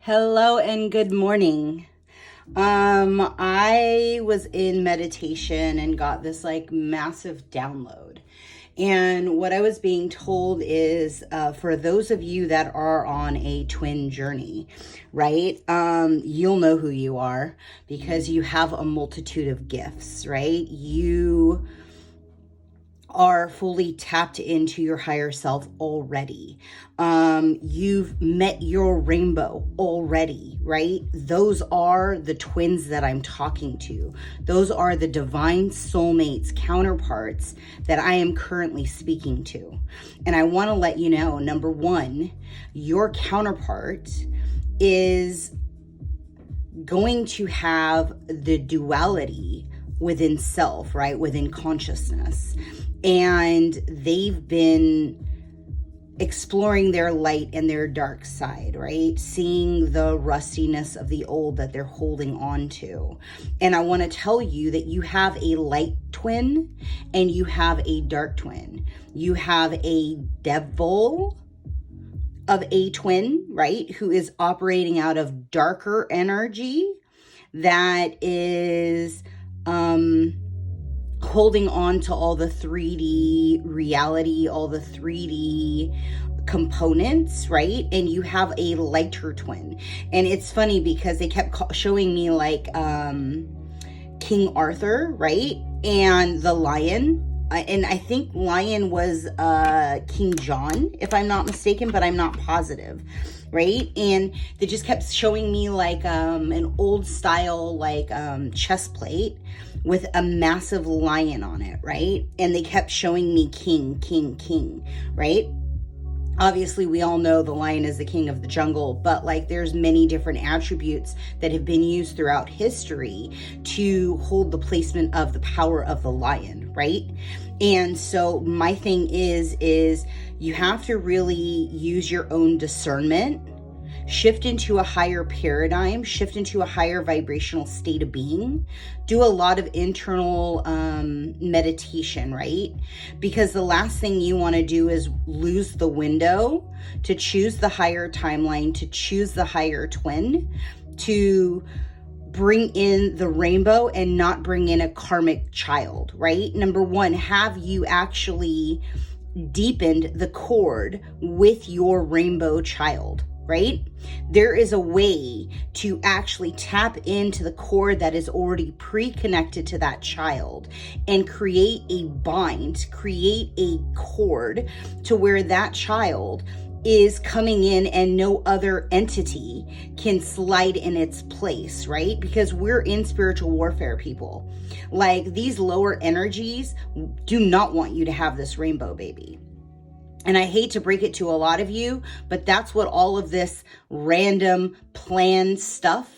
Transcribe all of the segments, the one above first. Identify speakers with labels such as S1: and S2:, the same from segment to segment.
S1: Hello and good morning. I was in meditation and got this like massive download. And what I was being told is for those of you that are on a twin journey, right? You'll know who you are because you have a multitude of gifts, right? You are fully tapped into your higher self already. You've met your rainbow already, right? Those are the twins that I'm talking to. Those are the divine soulmates, counterparts that I am currently speaking to. And I want to let you know, number one, your counterpart is going to have the duality within self, right? Within consciousness. And they've been exploring their light and their dark side, right? Seeing the rustiness of the old that they're holding on to. And I want to tell you that you have a light twin and you have a dark twin. You have a devil of a twin, right? Who is operating out of darker energy that is holding on to all the 3D reality, all the 3D components, right? And you have a lighter twin. And it's funny because they kept showing me like King Arthur, right? And the lion. And I think lion was King John, if I'm not mistaken, but I'm not positive, right? And they just kept showing me like an old style like chest plate with a massive lion on it, right? And they kept showing me king, right? Obviously, we all know the lion is the king of the jungle, but like there's many different attributes that have been used throughout history to hold the placement of the power of the lion, right? And so my thing is you have to really use your own discernment, shift into a higher paradigm, shift into a higher vibrational state of being, do a lot of internal meditation, right? Because the last thing you want to do is lose the window to choose the higher timeline, to choose the higher twin, to bring in the rainbow and not bring in a karmic child, right? Number one, have you actually deepened the cord with your rainbow child? Right? There is a way to actually tap into the cord that is already pre-connected to that child and create a bind, create a cord to where that child is coming in and no other entity can slide in its place, right? Because we're in spiritual warfare, people. Like these lower energies do not want you to have this rainbow baby. And I hate to break it to a lot of you, but that's what all of this random planned stuff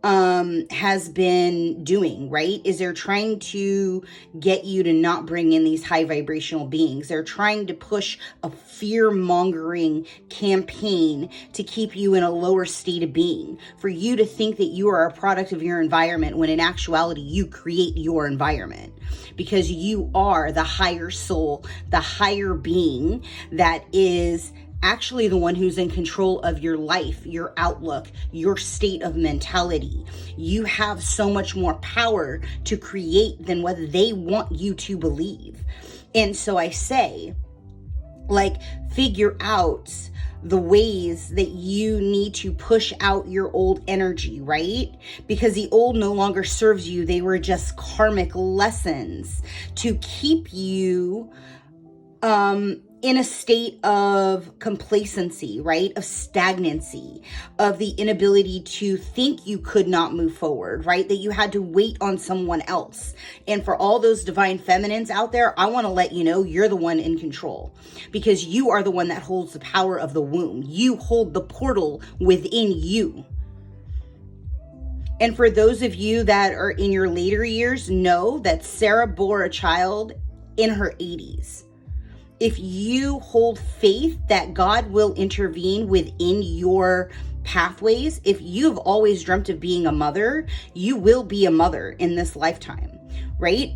S1: has been doing, right? Is they're trying to get you to not bring in these high vibrational beings. They're trying to push a fear-mongering campaign to keep you in a lower state of being, for you to think that you are a product of your environment, when in actuality, you create your environment. Because you are the higher soul, the higher being that is actually the one who's in control of your life, your outlook, your state of mentality. You have so much more power to create than what they want you to believe. And so I say, like, figure out the ways that you need to push out your old energy, right? Because the old no longer serves you. They were just karmic lessons to keep you in a state of complacency, right? Of stagnancy, of the inability to think you could not move forward, right? That you had to wait on someone else. And for all those divine feminines out there, I want to let you know you're the one in control, because you are the one that holds the power of the womb. You hold the portal within you. And for those of you that are in your later years, know that Sarah bore a child in her 80s. If you hold faith that God will intervene within your pathways, if you've always dreamt of being a mother, you will be a mother in this lifetime, right?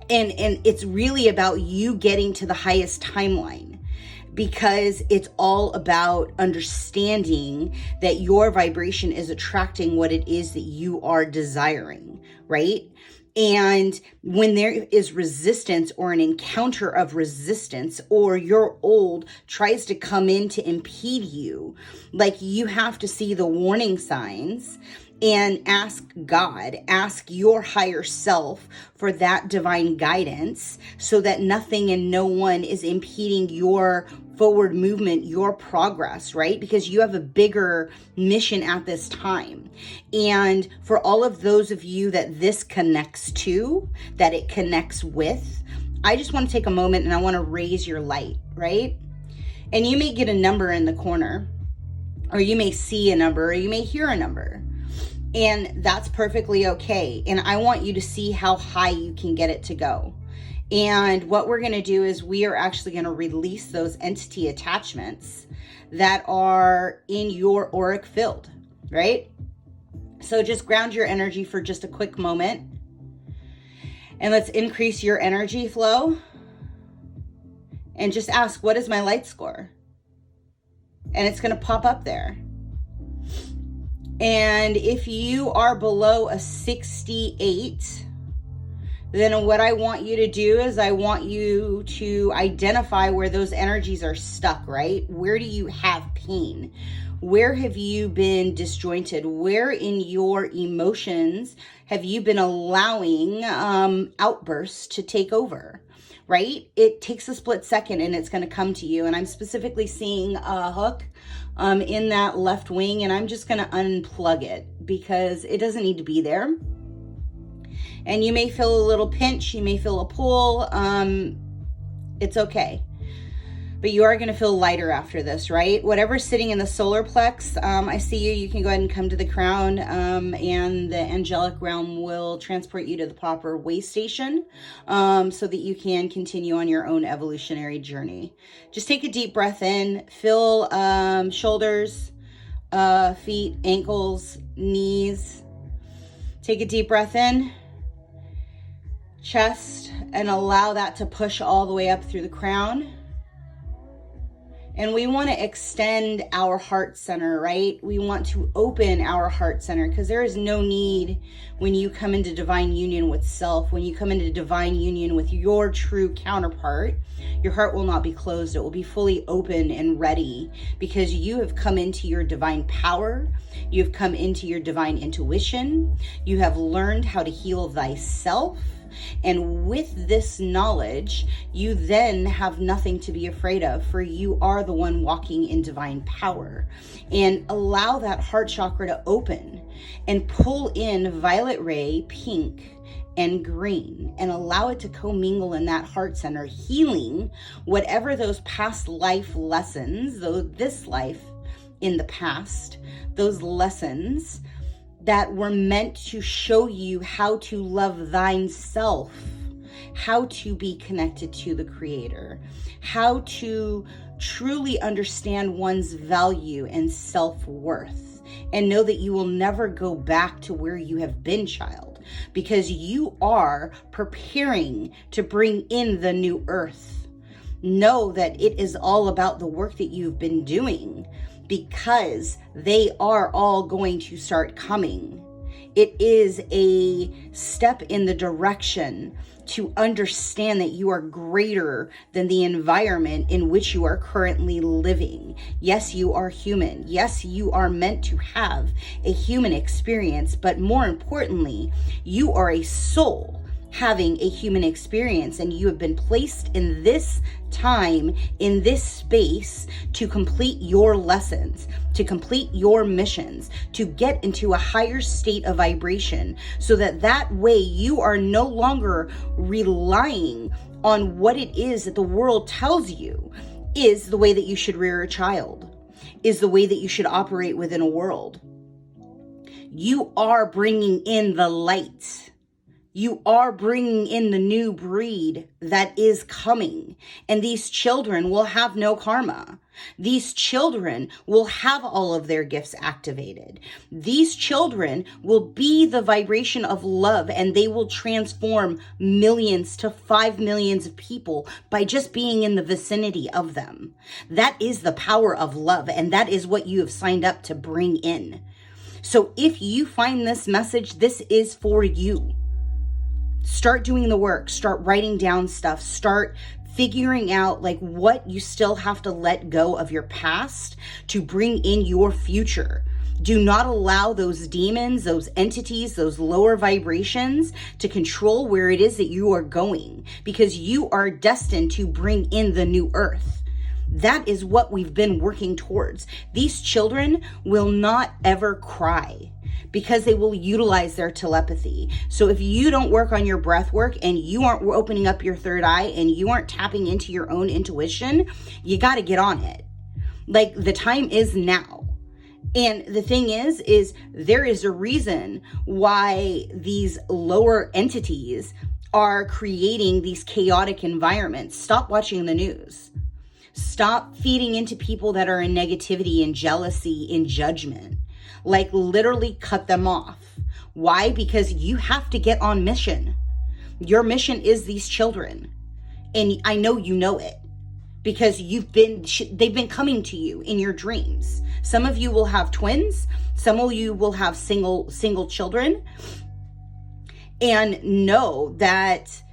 S1: And it's really about you getting to the highest timeline. because it's all about understanding that your vibration is attracting what it is that you are desiring, right? And when there is resistance or an encounter of resistance, or your old tries to come in to impede you, like, you have to see the warning signs and ask God, ask your higher self for that divine guidance, so that nothing and no one is impeding your forward movement, your progress, right? Because you have a bigger mission at this time. And for all of those of you that this connects to, that it connects with, I just want to take a moment and I want to raise your light, right? And you may get a number in the corner, or you may see a number, or you may hear a number. And that's perfectly okay. And I want you to see how high you can get it to go. And what we're going to do is we are actually going to release those entity attachments that are in your auric field, right? So just ground your energy for just a quick moment. And let's increase your energy flow. And just ask, what is my light score? And it's going to pop up there. And if you are below a 68, then what I want you to do is I want you to identify where those energies are stuck, right? Where do you have pain? Where have you been disjointed? Where in your emotions have you been allowing outbursts to take over? Right? It takes a split second and it's going to come to you. And I'm specifically seeing a hook in that left wing, and I'm just going to unplug it because it doesn't need to be there. And you may feel a little pinch, you may feel a pull. It's okay. But you are going to feel lighter after this, right? Whatever's sitting in the solar plex, I see you. You can go ahead and come to the crown, and the angelic realm will transport you to the proper way station, so that you can continue on your own evolutionary journey. Just take a deep breath in. Feel shoulders, feet, ankles, knees. Take a deep breath in. Chest, and allow that to push all the way up through the crown. And we want to extend our heart center, right? We want to open our heart center, because there is no need when you come into divine union with self, when you come into divine union with your true counterpart, your heart will not be closed. It will be fully open and ready, because you have come into your divine power. You've come into your divine intuition. You have learned how to heal thyself. And with this knowledge, you then have nothing to be afraid of, for you are the one walking in divine power. And allow that heart chakra to open and pull in violet ray, pink, and green, and allow it to commingle in that heart center, healing whatever those past life lessons, though this life in the past, those lessons that were meant to show you how to love thine self, how to be connected to the Creator, how to truly understand one's value and self-worth, and know that you will never go back to where you have been, child, because you are preparing to bring in the new earth. Know that it is all about the work that you've been doing, because they are all going to start coming. It is a step in the direction to understand that you are greater than the environment in which you are currently living. Yes, you are human. Yes, you are meant to have a human experience, but more importantly, you are a soul having a human experience, and you have been placed in this time, in this space, to complete your lessons, to complete your missions, to get into a higher state of vibration, so that that way you are no longer relying on what it is that the world tells you is the way that you should rear a child, is the way that you should operate within a world. You are bringing in the light You are bringing in the new breed that is coming. And these children will have no karma. These children will have all of their gifts activated. These children will be the vibration of love, and they will transform millions to 5 million of people by just being in the vicinity of them. That is the power of love, and that is what you have signed up to bring in. So if you find this message, this is for you. Start doing the work, start writing down stuff, start figuring out like what you still have to let go of your past to bring in your future. Do not allow those demons, those entities, those lower vibrations to control where it is that you are going, because you are destined to bring in the new earth. That is what we've been working towards. These children will not ever cry, because they will utilize their telepathy. So if you don't work on your breath work, and you aren't opening up your third eye, and you aren't tapping into your own intuition, you got to get on it. Like, the time is now. And the thing is there is a reason why these lower entities are creating these chaotic environments. Stop watching the news. Stop feeding into people that are in negativity and jealousy and judgment. Like, literally cut them off. Why? Because you have to get on mission. Your mission is these children. And I know you know it, because they've been coming to you in your dreams. Some of you will have twins. Some of you will have single children. And know that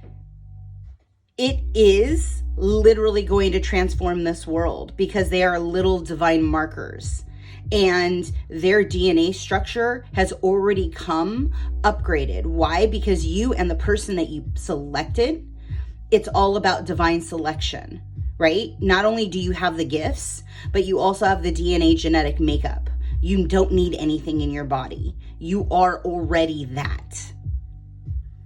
S1: it is literally going to transform this world, because they are little divine markers. And their DNA structure has already come upgraded. Why? Because you and the person that you selected, it's all about divine selection, right? Not only do you have the gifts, but you also have the DNA genetic makeup. You don't need anything in your body. You are already that.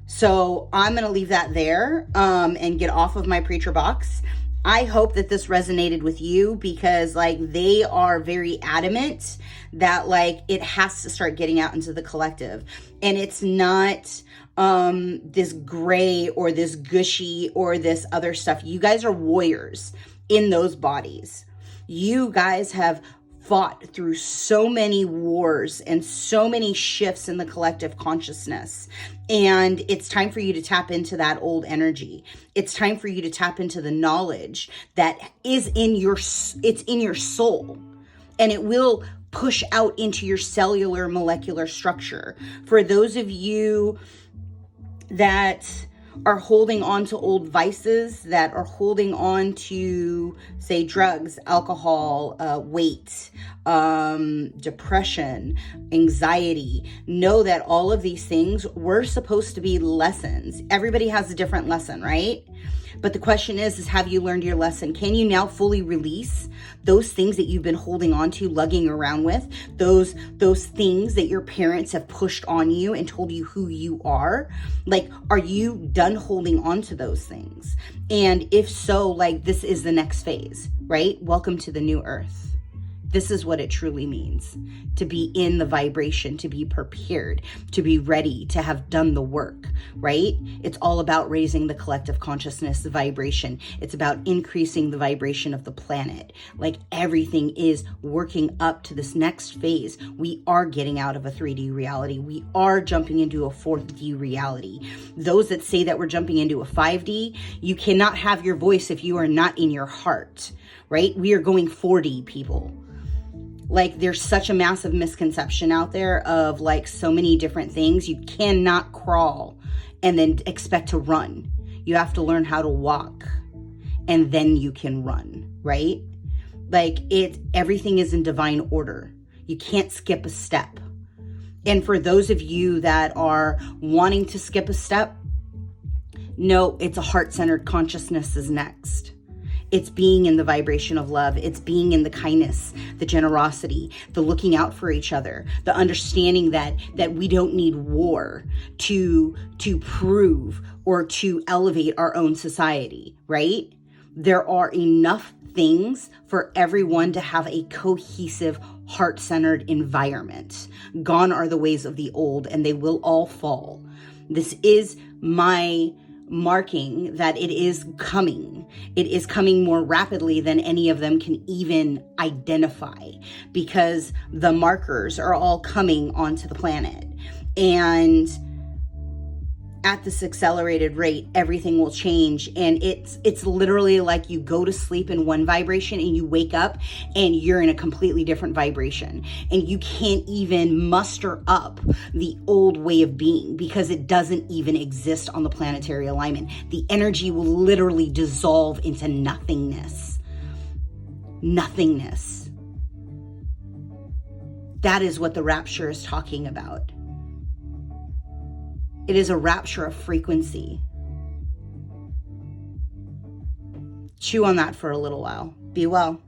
S1: So I'm going to leave that there and get off of my preacher box. I hope that this resonated with you, because like, they are very adamant that like, it has to start getting out into the collective. And it's not this gray or this gushy or this other stuff. You guys are warriors in those bodies. You guys have fought through so many wars and so many shifts in the collective consciousness. And it's time for you to tap into that old energy. It's time for you to tap into the knowledge that is it's in your soul, and it will push out into your cellular molecular structure. For those of you that are holding on to old vices, that are holding on to, say, drugs, alcohol, weight, depression, anxiety, know that all of these things were supposed to be lessons. Everybody has a different lesson, right? But the question is have you learned your lesson? Can you now fully release those things that you've been holding on to, lugging around with, those things that your parents have pushed on you and told you who you are? Like, are you done holding on to those things? And if so, like, this is the next phase, right? Welcome to the new earth. This is what it truly means to be in the vibration, to be prepared, to be ready, to have done the work, right? It's all about raising the collective consciousness vibration. It's about increasing the vibration of the planet. Like, everything is working up to this next phase. We are getting out of a 3D reality. We are jumping into a 4D reality. Those that say that we're jumping into a 5D, you cannot have your voice if you are not in your heart, right? We are going 4D, people. Like, there's such a massive misconception out there of like so many different things. You cannot crawl and then expect to run. You have to learn how to walk, and then you can run, right? Like, everything is in divine order. You can't skip a step. And for those of you that are wanting to skip a step, no, it's a heart-centered consciousness is next. It's being in the vibration of love. It's being in the kindness, the generosity, the looking out for each other, the understanding that we don't need war to prove or to elevate our own society, right? There are enough things for everyone to have a cohesive, heart-centered environment. Gone are the ways of the old, and they will all fall. This is my marking that it is coming. It is coming more rapidly than any of them can even identify, because the markers are all coming onto the planet. And at this accelerated rate, everything will change. And it's literally like you go to sleep in one vibration and you wake up and you're in a completely different vibration. And you can't even muster up the old way of being, because it doesn't even exist on the planetary alignment. The energy will literally dissolve into nothingness. Nothingness. That is what the rapture is talking about. It is a rapture of frequency. Chew on that for a little while. Be well.